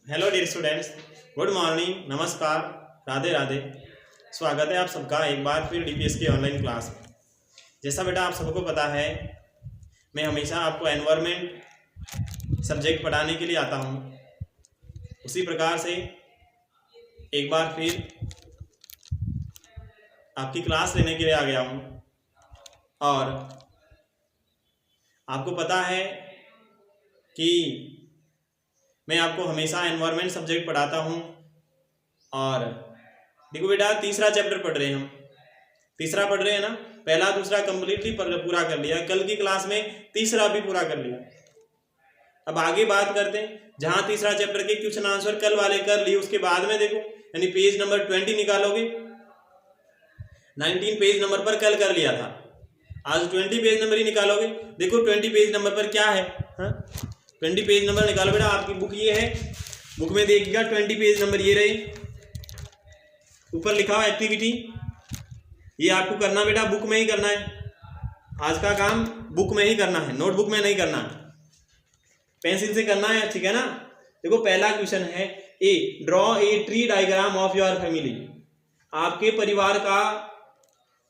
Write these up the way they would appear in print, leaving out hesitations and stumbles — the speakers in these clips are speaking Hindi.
Hello dear students, good morning, नमस्कार, राधे राधे। स्वागत है आप सबका एक बार फिर डीपीएस की ऑनलाइन क्लास में। जैसा बेटा आप सबको पता है, मैं हमेशा आपको एनवायरनमेंट सब्जेक्ट पढ़ाने के लिए आता हूँ। उसी प्रकार से एक बार फिर आपकी क्लास लेने के लिए आ गया हूँ। और आपको पता है कि मैं आपको हमेशा एनवायरनमेंट सब्जेक्ट पढ़ाता हूँ। और देखो बेटा, तीसरा चैप्टर पढ़ रहे हैं हम। तीसरा पढ़ रहे हैं ना, पहला दूसरा कंप्लीटली पूरा कर लिया। कल की क्लास में तीसरा भी पूरा कर लिया। अब आगे बात करते हैं, जहाँ तीसरा चैप्टर के क्वेश्चन आंसर कल वाले कर लिए, उसके बाद में देखो, यानी पेज नंबर 20 निकालोगे। 19 पेज नंबर पर कल कर लिया था, आज 20 पेज नंबर ही निकालोगे। देखो 20 पेज नंबर पर क्या है, 20 पेज नंबर निकालो बेटा। आपकी बुक ये है, बुक में देखिएगा 20 पेज नंबर ये रहे, ऊपर लिखा हुआ एक्टिविटी। ये आपको करना बेटा बुक में ही करना है। आज का काम बुक में ही करना है, नोटबुक में नहीं करना है, पेंसिल से करना है, ठीक है ना। देखो पहला क्वेश्चन है, a draw a tree diagram of your family. आपके परिवार का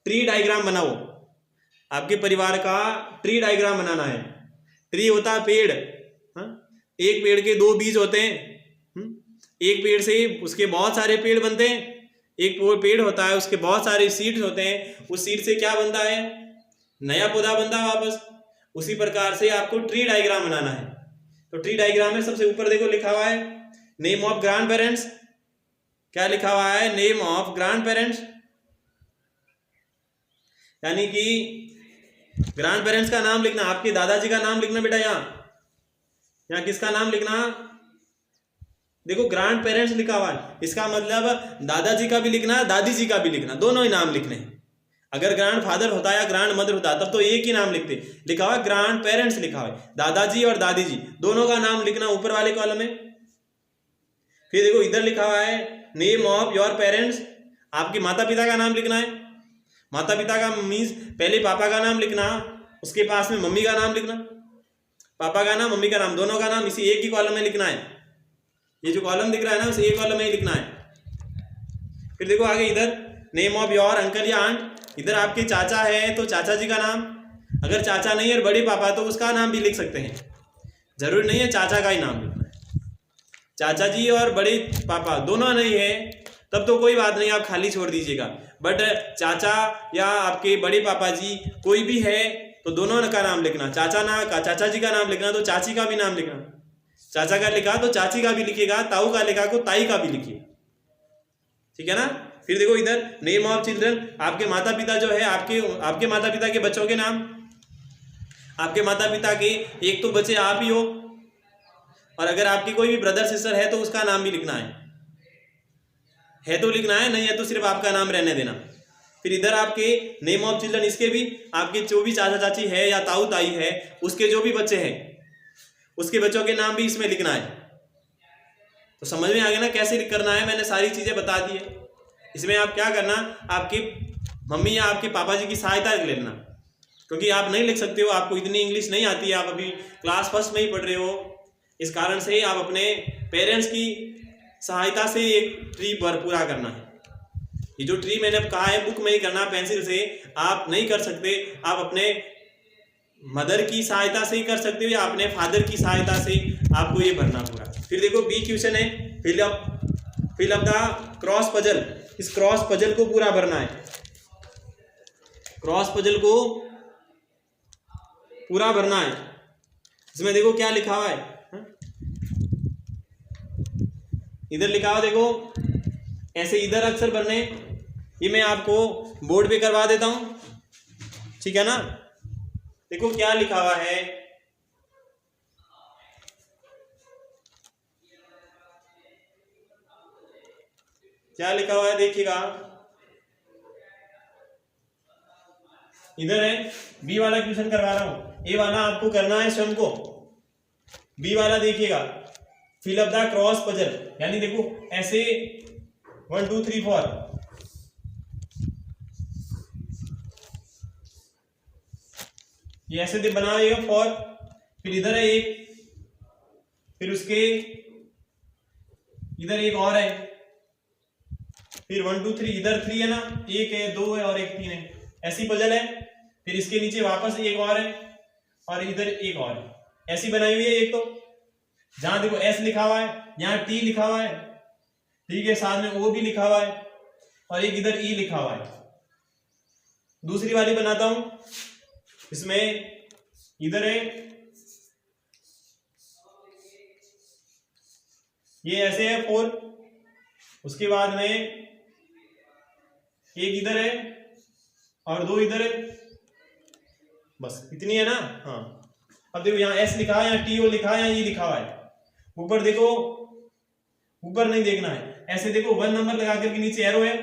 ट्री डायग्राम बनाओ। आपके परिवार का ट्री डायग्राम बनाना है। ट्री होता है पेड़, एक पेड़ के दो बीज होते हैं। एक पेड़ से उसके बहुत सारे पेड़ बनते हैं। एक पेड़ होता है, उसके बहुत सारे सीड्स होते हैं। उस सीड से क्या बनता है, नया पौधा बनता है वापस। उसी प्रकार से आपको ट्री डायग्राम बनाना है। तो ट्री डायग्राम में सबसे ऊपर देखो लिखा हुआ है नेम ऑफ ग्रैंड पेरेंट्स। क्या लिखा हुआ है, नेम ऑफ ग्रैंड पेरेंट्स, यानी कि ग्रैंड पेरेंट्स का नाम लिखना। आपके दादाजी का नाम लिखना बेटा। यहाँ किसका नाम लिखना, देखो ग्रैंड पेरेंट्स लिखा हुआ है, इसका मतलब दादाजी का भी लिखना है, दादी जी का भी लिखना, दोनों ही नाम लिखने हैं। अगर ग्रैंड फादर होता या ग्रैंड मदर होता तब तो एक ही नाम लिखते। लिखा हुआ ग्रैंड पेरेंट्स लिखा हुआ है, दादाजी और दादी जी दोनों का नाम लिखना ऊपर वाले कॉलम में। फिर देखो इधर लिखा हुआ है नेम ऑफ योर पेरेंट्स। आपके माता पिता का नाम लिखना है। माता पिता का मीन्स पहले पापा का नाम लिखना, उसके पास में मम्मी का नाम लिखना। पापा का नाम, मम्मी का नाम, दोनों का नाम इसी एक ही कॉलम में लिखना है। ये जो कॉलम दिख रहा है ना, उसे एक कॉलम में ही लिखना है। फिर देखो आगे इधर नेम ऑफ योर अंकल या आंट। इधर आपके चाचा है तो चाचा जी का नाम, अगर चाचा नहीं है बड़े पापा तो उसका नाम भी लिख सकते हैं। जरूरी नहीं है चाचा का ही नाम लिखना है। चाचा जी और बड़े पापा दोनों नहीं है तब तो कोई बात नहीं, आप खाली छोड़ दीजिएगा। बट चाचा या आपके बड़े पापा जी कोई भी है तो दोनों का नाम लिखना। चाचा जी का नाम लिखना तो चाची का भी नाम लिखना। चाचा का लिखा तो चाची का भी लिखिएगा, ताऊ का लिखा तो ताई का भी लिखिए, ठीक है ना। फिर देखो इधर नेम ऑफ चिल्ड्रन। आपके माता पिता जो है, आपके माता पिता के बच्चों के नाम। आपके माता पिता के एक तो बच्चे आप ही हो, और अगर आपकी कोई भी ब्रदर सिस्टर है तो उसका नाम भी लिखना है तो लिखना है, नहीं है तो सिर्फ आपका नाम रहने देना। फिर इधर आपके नेम ऑफ चिल्ड्रन, इसके भी आपके जो भी चाचा चाची है या ताऊ ताई है उसके जो भी बच्चे हैं उसके बच्चों के नाम भी इसमें लिखना है। तो समझ में आ गया ना कैसे करना है, मैंने सारी चीजें बता दी है। इसमें आप क्या करना, आपकी मम्मी या आपके पापा जी की सहायता लेना, क्योंकि आप नहीं लिख सकते हो, आपको इतनी इंग्लिश नहीं आती है, आप अभी क्लास फर्स्ट में ही पढ़ रहे हो। इस कारण से आप अपने पेरेंट्स की सहायता से एक ट्री पर पूरा करना है। ये जो ट्री मैंने कहा है बुक में ही करना, पेंसिल से आप नहीं कर सकते। आप अपने मदर की सहायता से ही कर सकते हो या अपने फादर की सहायता से आपको ये भरना पूरा। फिर देखो बी क्वेश्चन है, fill up the cross puzzle. इस क्रॉस पजल को पूरा भरना है। क्रॉस पजल को पूरा भरना है। इसमें देखो क्या लिखा हुआ है, इधर लिखा हुआ देखो, ऐसे इधर अक्षर भरने। ये मैं आपको बोर्ड पे करवा देता हूं, ठीक है ना। देखो क्या लिखा हुआ है, क्या लिखा हुआ है देखिएगा। इधर है, बी वाला क्वेश्चन करवा रहा हूं, ए वाला आपको करना है स्वयं को। बी वाला देखिएगा, fill up the cross puzzle, यानी देखो ऐसे 1 2 3 4 ये ऐसे बनाइएगा 4। फिर इधर है एक, फिर उसके इधर एक और है, फिर 1 2 3 इधर 3 है ना, एक है, दो है और एक 3 है, ऐसी पजल है। फिर इसके नीचे वापस एक और है और इधर एक और है, ऐसी बनाई हुई है एक। तो जहां देखो एस लिखा हुआ है, यहाँ टी लिखा हुआ है, ठीक है, साथ में ओ भी लिखा हुआ है और एक इधर ई लिखा हुआ है। दूसरी वाली बनाता हूं, इसमें इधर है, ये ऐसे है 4, उसके बाद में एक इधर है और दो इधर है, बस इतनी है ना। हाँ, अब देखो यहाँ एस लिखा है, यहाँ टी ओ लिखा है, यहाँ ई लिखा हुआ है। ऊपर देखो, ऊपर नहीं देखना है, ऐसे देखो 1 नंबर लगा करके नीचे एरो है,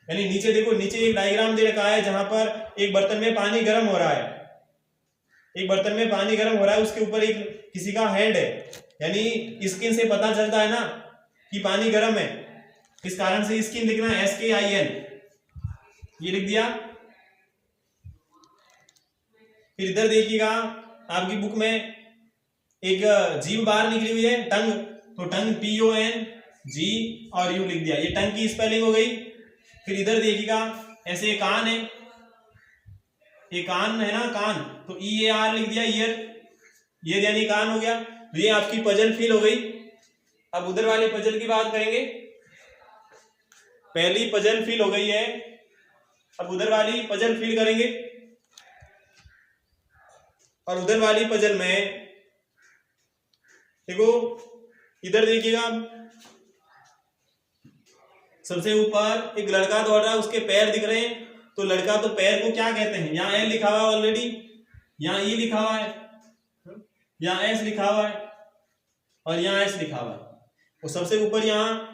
यानी नीचे देखो, नीचे एक डायग्राम दे रखा है जहां पर एक बर्तन में पानी गर्म हो रहा है, एक बर्तन में पानी गर्म हो रहा है, उसके ऊपर एक किसी का हैंड है, यानी स्किन से पता चलता है ना कि पानी गर्म है, इस कारण से स्किन लिखना है SKIN, ये लिख दिया। फिर इधर देखिएगा, आपकी बुक में एक जीभ बाहर निकली हुई है, टंग, तो टंग TONG और यू लिख दिया, ये टंग की स्पेलिंग हो गई। फिर इधर देखिएगा, ऐसे कान है, ये कान है ना, कान, तो EAR लिख दिया, ईयर, ये यानी कान हो गया। तो ये आपकी पजल फिल हो गई। अब उधर वाली पजल की बात करेंगे, पहली पजल फिल हो गई है, अब उधर वाली पजल फिल करेंगे। और उधर वाली पजल में देखो, इधर देखिएगा, सबसे ऊपर एक लड़का दौड़ रहा है, उसके पैर दिख रहे हैं, तो लड़का तो पैर को क्या कहते हैं, यहाँ L लिखा हुआ है ऑलरेडी, यहाँ E लिखा हुआ है, यहाँ S लिखा हुआ है और यहाँ S लिखा हुआ है। और सबसे ऊपर यहाँ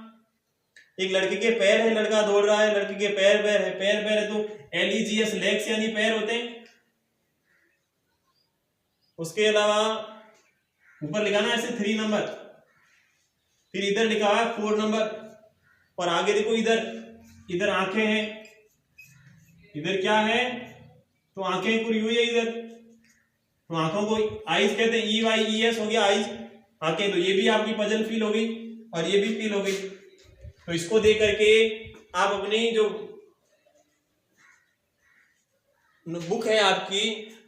एक लड़के के पैर है, लड़का दौड़ रहा है, लड़के के पैर पैर है, पैर पैर है, तो LEGS लेग्स यानी पैर होते हैं। उसके अलावा ऊपर लिखा ना ऐसे 3 नंबर, फिर इधर लिखा है 4 नंबर, और आगे देखो इधर, इधर आंखें हैं, इधर क्या है, तो आंखें पूरी हुई है इधर, तो आंखों को आईज कहते हैं, EYES हो गया आईज, आंखें। तो ये भी आपकी पजल फील हो गई और ये भी फील हो गई। तो इसको देख करके आप अपनी जो बुक है आपकी,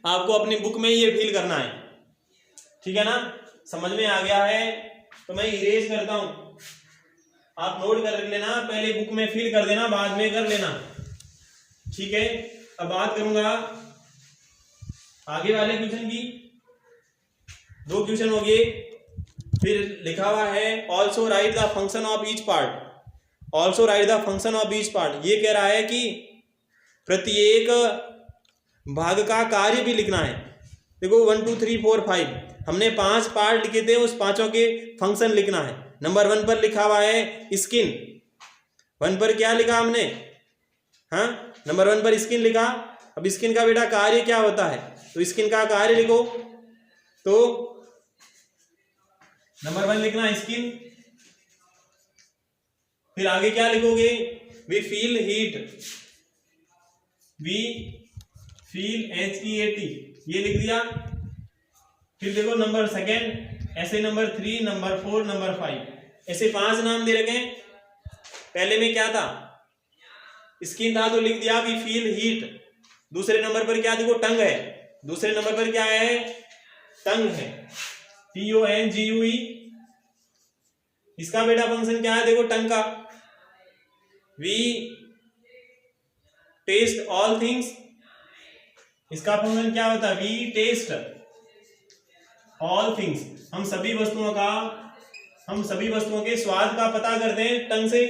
आपको अपनी बुक में ये फील करना है, ठीक है ना, समझ में आ गया है। तो मैं इरेज करता हूं, आप नोट कर लेना, पहले बुक में फिल कर देना, बाद में कर लेना, ठीक है। अब बात करूंगा आगे वाले क्वेश्चन की, 2 क्वेश्चन हो गए। फिर लिखा हुआ है also right the function of each part, also right the function of each part, ये कह रहा है कि प्रत्येक भाग का कार्य भी लिखना है। देखो 1 2 3 4 5 हमने 5 पार्ट लिखे थे, उस पांचों के फंक्शन लिखना है। नंबर 1 पर लिखा हुआ है स्किन, 1 पर क्या लिखा हमने, हाँ, नंबर 1 पर स्किन लिखा। अब स्किन का बेटा कार्य क्या होता है, तो स्किन का कार्य लिखो, तो नंबर 1 लिखना स्किन। फिर आगे क्या लिखोगे, we feel heat, we feel HEAT, ये लिख दिया। फिर देखो नंबर 2, ऐसे नंबर 3, नंबर 4, नंबर 5, ऐसे 5 नाम दे रखे हैं। पहले में क्या था, स्किन था, तो लिख दिया वी फील हीट। दूसरे नंबर पर क्या देखो, टंग है, दूसरे नंबर पर क्या है, टंग है, TONGUE। इसका बेटा फंक्शन क्या है, देखो टंग का, वी टेस्ट ऑल थिंग्स, इसका फंक्शन क्या होता है, वी टेस्ट ऑल थिंग्स, हम सभी वस्तुओं के स्वाद का पता करते हैं टंग से,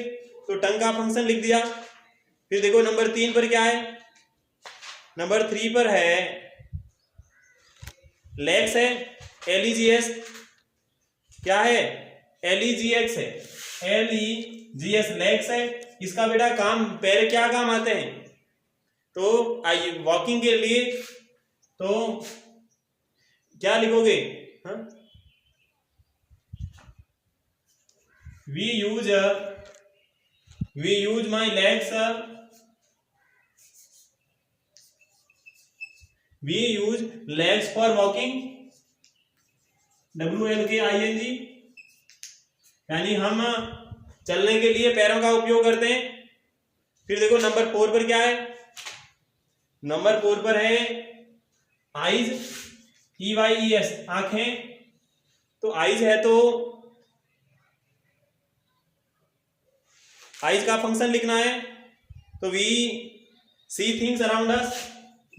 तो टंग का फंक्शन लिख दिया। फिर देखो नंबर 3 पर क्या है, नंबर 3 पर है लेग्स है, LEGS, क्या है, LEGX है, LEGS लेग्स है। इसका बेटा काम, पैर क्या काम आते हैं, तो आइए वॉकिंग के लिए, तो क्या लिखोगे, हाँ, we use my legs, we use legs for walking, WLKING, यानी हम चलने के लिए पैरों का उपयोग करते हैं। फिर देखो नंबर 4 पर क्या है, नंबर 4 पर है आईज, EYES आंखें। तो आईज है तो आईज का फंक्शन लिखना है, तो we see things around us,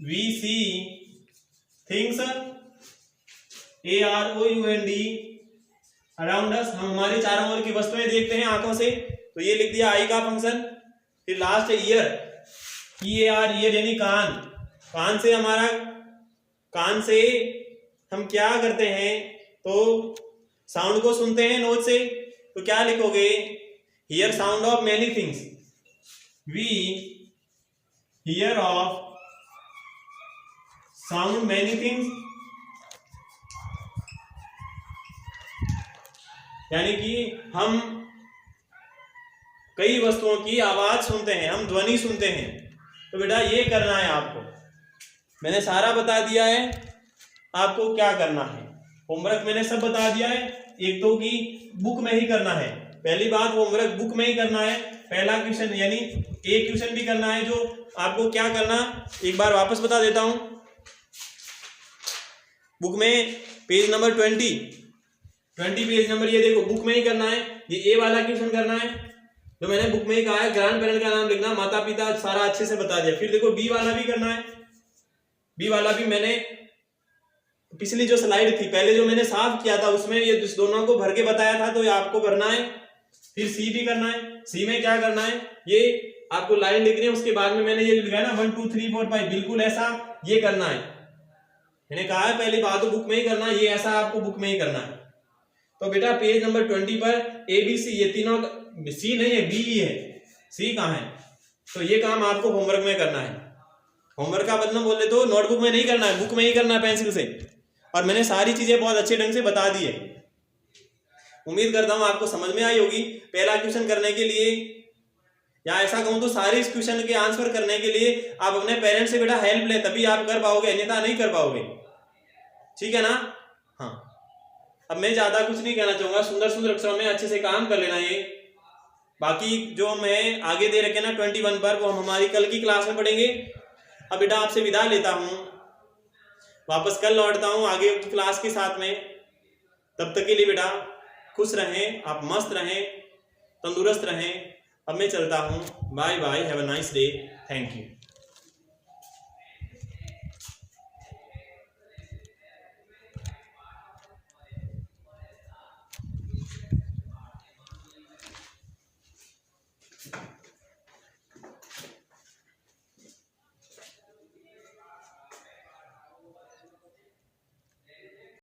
we see things AROUND around us, हम हमारे चारों ओर की वस्तुएं देखते हैं आंखों से, तो ये लिख दिया आई का फंक्शन। फिर लास्ट है ईयर, EAR ईयर यानी कान। कान से हमारा, कान से हम क्या करते हैं, तो साउंड को सुनते हैं नोज से, तो क्या लिखोगे, hear sound of many things, we hear of sound many things, यानी कि हम कई वस्तुओं की आवाज सुनते हैं, हम ध्वनि सुनते हैं। तो बेटा ये करना है आपको, मैंने सारा बता दिया है आपको क्या करना है। होमवर्क मैंने सब बता दिया है, एक तो कि बुक में ही करना है। पहली बात, होमवर्क बुक में ही करना है। पहला क्वेश्चन यानी एक क्वेश्चन भी करना है, जो आपको क्या करना, एक बार वापस बता देता हूं। बुक में पेज नंबर 20 पेज नंबर, ये देखो बुक में ही करना है। ये ए वाला क्वेश्चन करना है, जो मैंने बुक में ही कहा है, ग्रैंड पेरेंट का नाम लिखना, माता पिता सारा अच्छे से बता दिया। फिर देखो बी वाला भी करना है, बी वाला भी मैंने पिछली जो स्लाइड थी पहले जो मैंने साफ किया था उसमें ये दोनों को भर के बताया था, तो ये आपको भरना है। फिर सी भी करना है, सी में क्या करना है, ये आपको लाइन लिखनी है, उसके बाद में मैंने ये लिखा है ना 1 2 3 4 5, बिल्कुल ऐसा ये करना है। मैंने कहा है पहली बात तो बुक में ही करना है, ये ऐसा आपको बुक में ही करना है। तो बेटा पेज नंबर 20 पर ABC, ये तीनों, सी नहीं है बी ही है, सी कहाँ है, तो ये काम आपको होमवर्क में करना है। होमवर्क का मतलब बोले तो नोटबुक में नहीं करना है, बुक में ही करना है पेंसिल से। और मैंने सारी चीजें बहुत अच्छे ढंग से बता दी है, उम्मीद करता हूं आपको समझ में आई होगी। पहला क्वेश्चन करने के लिए, या ऐसा कहूं तो सारे इस क्वेश्चन के आंसर करने के लिए आप अपने पेरेंट्स से बेटा हेल्प ले, तभी आप कर पाओगे, अन्यथा नहीं कर पाओगे, ठीक है ना। हाँ, अब मैं ज्यादा कुछ नहीं कहना चाहूंगा, सुंदर सुंदर अक्षरों में अच्छे से काम कर लेना ये। बाकी जो मैं आगे दे रखे ना 21 पर, वो हम हमारी कल की क्लास में पढ़ेंगे। अब बेटा आपसे विदा लेता हूं, वापस कल लौटता हूं आगे की क्लास के साथ में। तब तक के लिए बेटा खुश रहें, आप मस्त रहें, तंदुरुस्त रहें। अब मैं चलता हूं, bye bye, have a nice day, thank you.